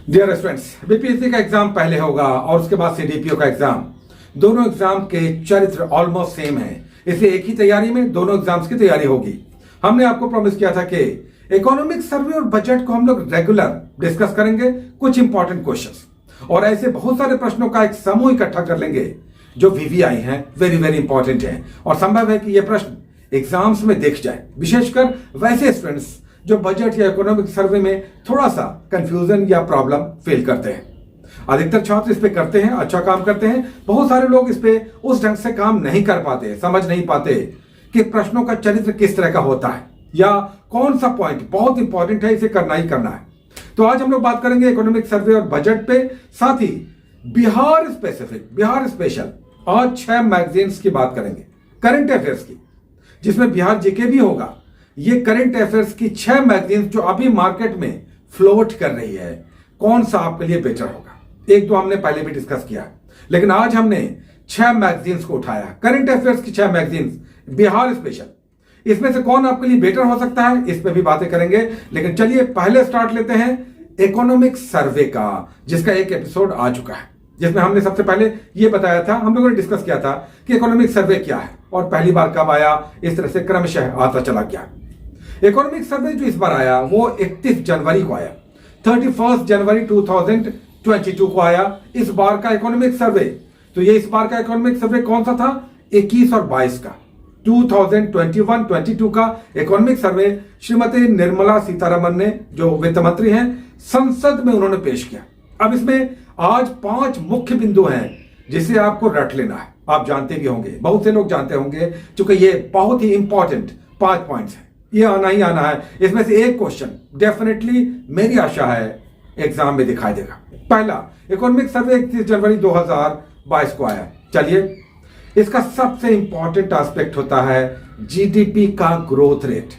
Dear students, BPSC का exam पहले होगा और उसके बाद सीडीपीओ का एग्जाम। दोनों एग्जाम के चरित्र ऑलमोस्ट सेम है, इसलिए एक ही तैयारी में दोनों एग्जाम्स की तैयारी होगी। हमने आपको प्रॉमिस किया था कि इकोनॉमिक सर्वे और बजट को हम लोग रेगुलर डिस्कस करेंगे, कुछ इंपॉर्टेंट क्वेश्चंस और ऐसे बहुत सारे प्रश्नों का एक समूह इकट्ठा कर लेंगे जो वीवीआई हैं, वेरी वेरी इंपॉर्टेंट हैं और संभव है कि ये प्रश्न एग्जाम्स में देख जाए, विशेषकर वैसे स्टूडेंट्स जो बजट या इकोनॉमिक सर्वे में थोड़ा सा कंफ्यूजन या प्रॉब्लम फेल करते हैं। अधिकतर छात्र इस पे करते हैं, अच्छा काम करते हैं। बहुत सारे लोग इस पे उस ढंग से काम नहीं कर पाते, समझ नहीं पाते कि प्रश्नों का चरित्र किस तरह का होता है या कौन सा पॉइंट बहुत इंपॉर्टेंट है, इसे करना ही करना है। तो आज हम लोग बात करेंगे इकोनॉमिक सर्वे और बजट पे, साथ ही बिहार स्पेसिफिक, बिहार स्पेशल और 6 मैगजीन्स की बात करेंगे करंट अफेयर्स की, जिसमें बिहार जीके भी होगा। ये करंट अफेयर्स की 6 मैगजीन्स जो अभी मार्केट में फ्लोट कर रही है, कौन सा आपके लिए बेटर होगा। एक दो हमने पहले भी डिस्कस किया, लेकिन आज हमने 6 मैगजीन्स को उठाया, करंट अफेयर्स की 6 मैगजीन्स बिहार स्पेशल। इसमें से कौन आपके लिए बेटर हो सकता है, इस पे भी बातें करेंगे। लेकिन चलिए पहले स्टार्ट लेते हैं इकोनॉमिक सर्वे का, जिसका एक एपिसोड आ चुका है, जिसमें हमने सबसे पहले यह बताया था, हम लोगों ने डिस्कस किया था कि इकोनॉमिक सर्वे क्या है और पहली बार कब आया, इस तरह से क्रमशः आता चला गया। इकोनॉमिक सर्वे जो इस बार आया वो 31 जनवरी को आया, 31 जनवरी 2022 को आया इस बार का इकोनॉमिक सर्वे। तो ये इस बार का इकोनॉमिक सर्वे कौन सा था, 21 और 22 का 2021-22 का इकोनॉमिक सर्वे श्रीमती निर्मला सीतारमण ने, जो वित्त मंत्री हैं, संसद में उन्होंने पेश किया। अब इसमें आज 5 मुख्य बिंदु हैं जिसे आपको रट लेना है। आप जानते भी होंगे, बहुत से लोग जानते होंगे, क्योंकि ये बहुत ही इंपॉर्टेंट 5 पॉइंट्स हैं, ये आना ही आना है। इसमें से एक क्वेश्चन डेफिनेटली मेरी आशा है एग्जाम में दिखाई देगा। पहला इकोनॉमिक सर्वे 31 जनवरी 2022 को आया। चलिए, इसका सबसे इंपॉर्टेंट एस्पेक्ट होता है जीडीपी का ग्रोथ रेट,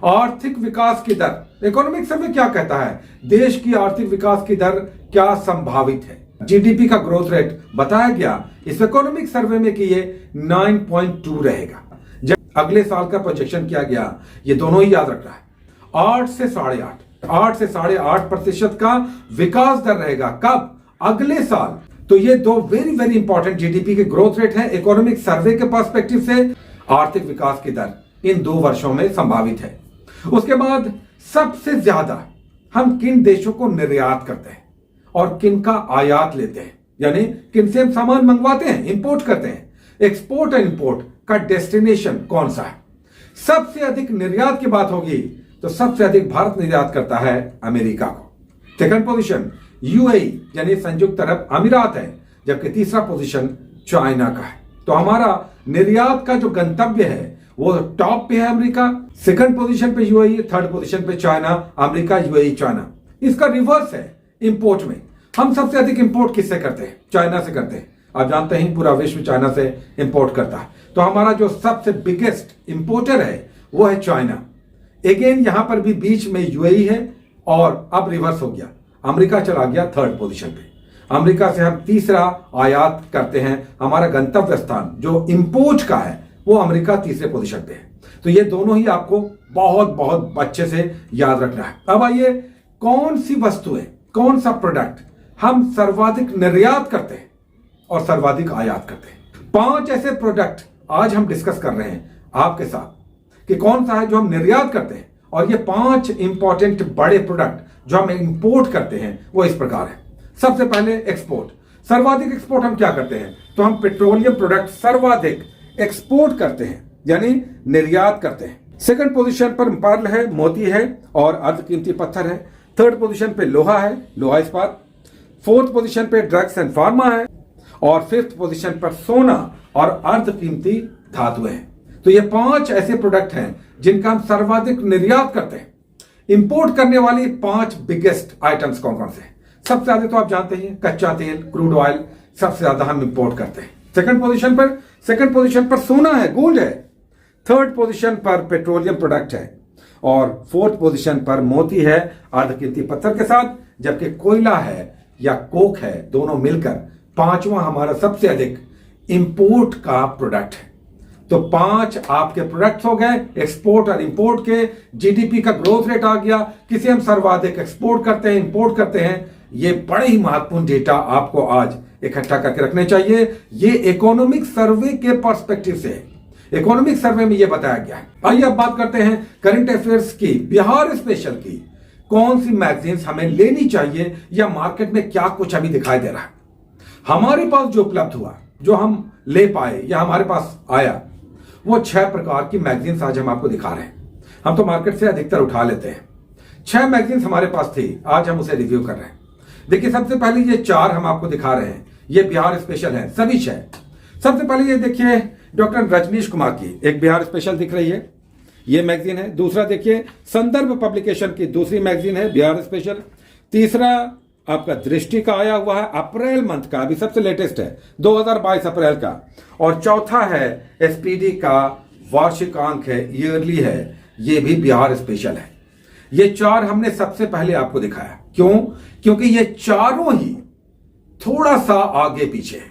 आर्थिक विकास की दर। इकोनॉमिक सर्वे क्या कहता है, देश की आर्थिक विकास की दर क्या संभावित है। जीडीपी का ग्रोथ रेट बताया गया इस इकोनॉमिक सर्वे में कि ये 9.2 रहेगा। जब अगले साल का प्रोजेक्शन किया गया, ये दोनों ही याद रखना है, 8 से 8.5% का विकास दर रहेगा। कब, अगले साल। तो ये दो वेरी वेरी इंपॉर्टेंट जीडीपी के ग्रोथ रेट है इकोनॉमिक सर्वे के पर्सपेक्टिव से। आर्थिक विकास की दर इन 2 वर्षों में संभावित है। उसके बाद सबसे ज्यादा हम किन देशों को निर्यात करते हैं और किन का आयात लेते हैं, यानी किन से हम सामान मंगवाते हैं, इंपोर्ट करते हैं। एक्सपोर्ट एंड इंपोर्ट का डेस्टिनेशन कौन सा है। सबसे अधिक निर्यात की बात होगी तो सबसे अधिक भारत निर्यात करता है अमेरिका को। सेकंड पोजीशन यूएई यानी संयुक्त अरब अमीरात है, जबकि तीसरा पोजीशन चाइना का है। तो हमारा निर्यात का जो गंतव्य है वो टॉप पे है अमेरिका, सेकंड पोजीशन पे यूएई, थर्ड पोजीशन पे चाइना, अमेरिका, यूएई, चाइना। इसका रिवर्स है इंपोर्ट में। हम सबसे अधिक इंपोर्ट किससे करते हैं, चाइना से करते हैं। आप जानते हैं पूरा विश्व चाइना से इंपोर्ट करता है, तो हमारा जो सबसे बिगेस्ट इंपोर्टर है वो है चाइना। अगेन यहां पर भी बीच में यूएई है और अब रिवर्स हो गया, अमेरिका चला गया थर्ड पोजीशन पे। अमेरिका से हम तीसरा आयात करते हैं, हमारा गंतव्य स्थान जो इंपोर्ट का है वो अमेरिका तीसरे पोजीशन पे है। तो ये दोनों ही आपको बहुत बहुत अच्छे से याद रखना है। अब आइए, कौन सी वस्तुएं, कौन सा प्रोडक्ट हम सर्वाधिक निर्यात करते हैं और सर्वाधिक आयात करते हैं। 5 ऐसे प्रोडक्ट आज हम डिस्कस कर रहे हैं आपके साथ कि कौन सा है जो हम निर्यात करते हैं, और ये 5 इंपॉर्टेंट बड़े प्रोडक्ट जो हम इंपोर्ट करते हैं वो इस प्रकार है। सबसे पहले एक्सपोर्ट। सर्वाधिक एक्सपोर्ट हम क्या करते हैं, तो हम पेट्रोलियम प्रोडक्ट सर्वाधिक एक्सपोर्ट करते हैं, यानी निर्यात करते हैं। सेकंड पोजीशन पर पर्ल है, मोती है और अर्धकीमती पत्थर है। थर्ड पोजीशन पे लोहा है, लोहा इस्पात। फोर्थ पोजीशन पे ड्रग्स एंड फार्मा है और फिफ्थ पोजीशन पर सोना और अर्धकीमती धातुएं हैं। तो ये 5 ऐसे प्रोडक्ट हैं जिनका हम सर्वाधिक निर्यात करते हैं। इंपोर्ट करने वाली 5 बिगेस्ट आइटम्स कौन कौन से हैं। सबसे ज्यादा तो आप जानते हैं कच्चा तेल, क्रूड ऑयल, सबसे ज्यादा हम इंपोर्ट करते हैं। सेकंड पोजीशन पर सोना है, गोल्ड है। थर्ड पोजीशन पर पेट्रोलियम प्रोडक्ट है और फोर्थ पोजीशन पर मोती है अर्धकीमती पत्थर के साथ, जबकि कोयला है या कोक है, दोनों मिलकर 5वां हमारा सबसे अधिक इंपोर्ट का प्रोडक्ट है। तो 5 आपके प्रोडक्ट्स हो गए एक्सपोर्ट और इंपोर्ट के। जीडीपी का ग्रोथ रेट आ गया, किसे हम सर्वाधिक एक्सपोर्ट करते हैं, इंपोर्ट करते हैं, ये बड़े ही महत्वपूर्ण डेटा आपको आज इकट्ठा करके रखने चाहिए। ये इकोनॉमिक सर्वे के पर्सपेक्टिव से है। इकोनॉमिक सर्वे में ये बताया गया है। आइए अब बात करते हैं करंट अफेयर्स की, बिहार स्पेशल की। कौन सी मैगजीन्स हमें लेनी चाहिए या मार्केट में क्या कुछ अभी दिखाई दे रहा है। हमारे पास जो उपलब्ध हुआ, जो हम ले पाए या हमारे पास आया, वो 6 प्रकार की मैगजीन्स आज हम आपको दिखा रहे हैं। हम तो मार्केट से अधिकतर उठा लेते हैं। 6 मैगजीन्स हमारे पास थी, आज हम उसे रिव्यू कर रहे हैं। देखिए, सबसे पहले ये 4 हम आपको दिखा रहे हैं, ये बिहार स्पेशल है, सभी 6। सबसे पहले ये देखिए डॉक्टर रजनीश कुमार की एक बिहार स्पेशल दिख रही है, ये मैगजीन है। दूसरा देखिए संदर्भ पब्लिकेशन की दूसरी मैगजीन है बिहार स्पेशल। तीसरा आपका दृष्टि का आया हुआ है, अप्रैल मंथ का, अभी सबसे लेटेस्ट है 2022 अप्रैल का। और चौथा है एसपीडी का वार्षिकांक है, ईयरली है, ये भी बिहार स्पेशल है। ये 4 हमने सबसे पहले आपको दिखाया। क्यों? क्योंकि ये चारों ही थोड़ा सा आगे पीछे है।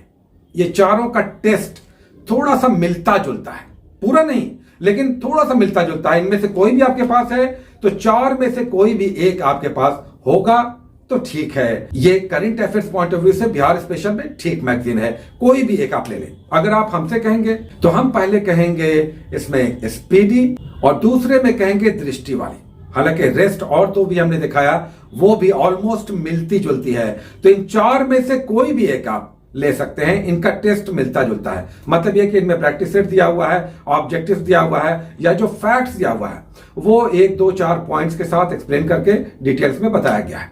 ये चारों का टेस्ट थोड़ा सा मिलता जुलता है, पूरा नहीं लेकिन थोड़ा सा मिलता जुलता है। इनमें से कोई भी आपके पास है तो 4 में से कोई भी एक आपके पास होगा तो ठीक है। ये current affairs point of view से बिहार स्पेशल में ठीक मैगजीन है, कोई भी एक आप ले लें। अगर आप हमसे कहेंगे तो हम पहले कहेंगे इसमें स्पीडी और दूसरे में कहेंगे दृष्टि वाली। हालांकि रेस्ट और तो भी हमने दिखाया, वो भी ऑलमोस्ट मिलती जुलती है। तो इन 4 में से कोई भी एक आप ले सकते हैं, इनका टेस्ट मिलता जुलता है। मतलब यह कि इनमें प्रैक्टिस सेट दिया हुआ है, ऑब्जेक्टिव्स दिया हुआ है, या जो फैक्ट्स दिया हुआ है वो 1, 2, 4 पॉइंट्स के साथ एक्सप्लेन करके डिटेल्स में बताया गया है।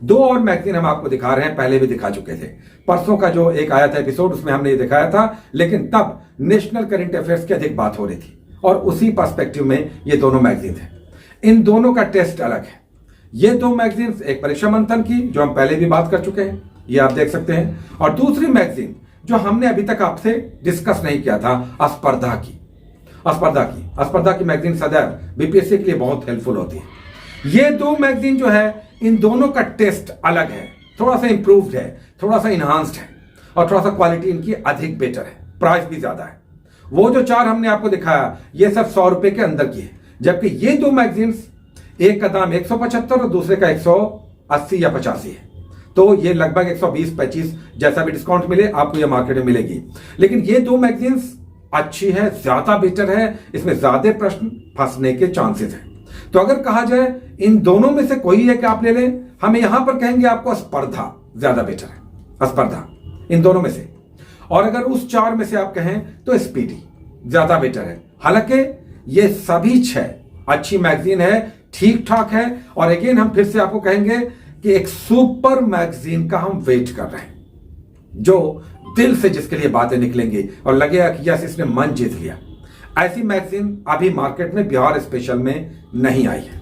2 और मैगजीन हम आपको दिखा रहे हैं, पहले भी दिखा चुके थे। परसों का जो एक आया था एपिसोड, उसमें हमने ये दिखाया था, लेकिन तब नेशनल करंट अफेयर्स की अधिक बात हो रही थी और उसी पर्सपेक्टिव में ये दोनों मैगजीन थे। इन दोनों का टेस्ट अलग है। ये 2 मैगजीन, एक परीक्षा मंथन की जो हम पहले भी बात कर चुके हैं, ये आप देख सकते हैं, और दूसरी मैगजीन जो हमने अभी तक आपसे डिस्कस नहीं किया था, स्पर्धा की मैगजीन सदैव बीपीएससी के लिए बहुत हेल्पफुल होती है। ये 2 मैगजीन जो है, इन दोनों का टेस्ट अलग है, थोड़ा सा इंप्रूव्ड है, थोड़ा सा इनहांस्ड है और थोड़ा सा क्वालिटी इनकी अधिक बेटर है, प्राइस भी ज्यादा है। वो जो 4 हमने आपको दिखाया, ये सब 100 रुपए के अंदर की है, जबकि ये 2 मैगजीन्स, एक का दाम 175 और दूसरे का 180 या 85 है। तो ये लगभग 120-25 जैसा भी डिस्काउंट मिले आपको ये मार्केट में मिलेगी। लेकिन ये 2 मैगजीन्स अच्छी है, ज्यादा बेटर है, इसमें ज्यादा प्रश्न फंसने के चांसेस हैं। तो अगर कहा जाए इन दोनों में से कोई एक आप ले लें, हमें यहां पर कहेंगे आपको स्पर्धा ज्यादा बेटर है, स्पर्धा इन दोनों में से। और अगर उस 4 में से आप कहें तो स्पीडी ज्यादा बेटर है। हालांकि ये सभी 6 अच्छी मैगजीन है, ठीक ठाक है। और अगेन हम फिर से आपको कहेंगे कि एक सुपर मैगजीन का हम वेट कर रहे हैं, जो दिल से जिसके लिए बातें निकलेंगी और लगेगा कि यस इसने मन जीत लिया। ऐसी मैगजीन अभी मार्केट में बिहार स्पेशल में नहीं आई है।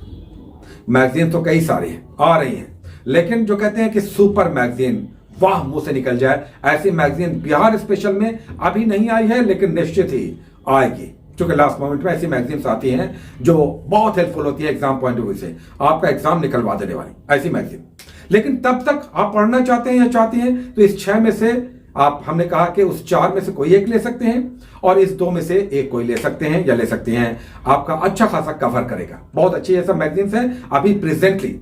मैगजीन तो कई सारी है, आ रही हैं, लेकिन जो कहते हैं कि सुपर मैगजीन, वाह मुंह से निकल जाए, ऐसी मैगजीन बिहार स्पेशल में अभी नहीं आई है, लेकिन निश्चित ही आएगी। क्योंकि लास्ट मोमेंट में ऐसी मैगजीन्स आती हैं जो बहुत हेल्पफुल होती है एग्जाम पॉइंट ऑफ व्यू से, आपका एग्जाम निकलवा देने वाली ऐसी मैगजीन। लेकिन तब तक आप पढ़ना चाहते हैं या चाहती हैं तो इस 6 में से आप, हमने कहा कि उस 4 में से कोई एक ले सकते हैं और इस 2 में से एक कोई ले सकते हैं या ले सकते हैं, आपका अच्छा खासा कवर करेगा। बहुत अच्छी ये सब मैगजीन्स हैं अभी प्रेजेंटली,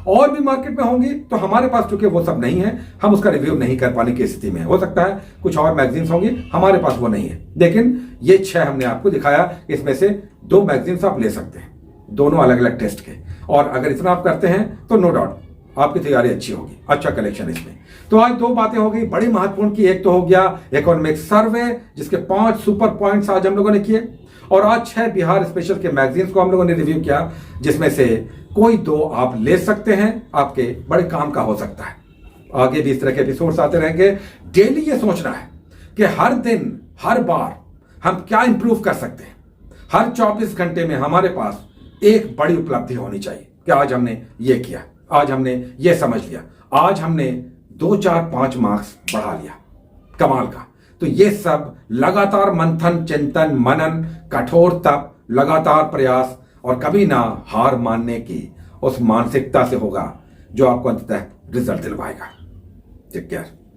और भी मार्केट में होंगी तो हमारे पास चूंकि वो सब नहीं है, हम उसका रिव्यू नहीं कर पाने की स्थिति में। हो सकता है कुछ और मैगजीन्स होंगी, हमारे पास वो नहीं है। लेकिन ये 6 हमने आपको दिखाया, इसमें से 2 मैगजीन्स आप ले सकते हैं, दोनों अलग अलग टेस्ट के। और अगर इतना आप करते हैं तो नो डाउट आपकी तैयारी अच्छी होगी, अच्छा कलेक्शन इसमें। तो आज 2 बातें हो गई बड़ी महत्वपूर्ण की। एक तो हो गया इकोनॉमिक सर्वे, जिसके 5 सुपर पॉइंट्स आज हम लोगों ने किए, और आज 6 बिहार स्पेशल के मैगजीन्स को हम लोगों ने रिव्यू किया, जिसमें से कोई 2 आप ले सकते हैं, आपके बड़े काम का हो सकता है। आगे भी इस तरह के एपिसोड्स आते रहेंगे। डेली ये सोचना है कि हर दिन, हर बार हम क्या इंप्रूव कर सकते हैं। हर 24 घंटे में हमारे पास एक बड़ी उपलब्धि होनी चाहिए कि आज हमने ये किया, आज हमने ये समझ लिया, आज हमने 2, 4, 5 मार्क्स बढ़ा लिया, कमाल का। तो ये सब लगातार मंथन, चिंतन, मनन, कठोर तप, लगातार प्रयास और कभी ना हार मानने की उस मानसिकता से होगा जो आपको अंततः रिजल्ट दिलवाएगा। Take care.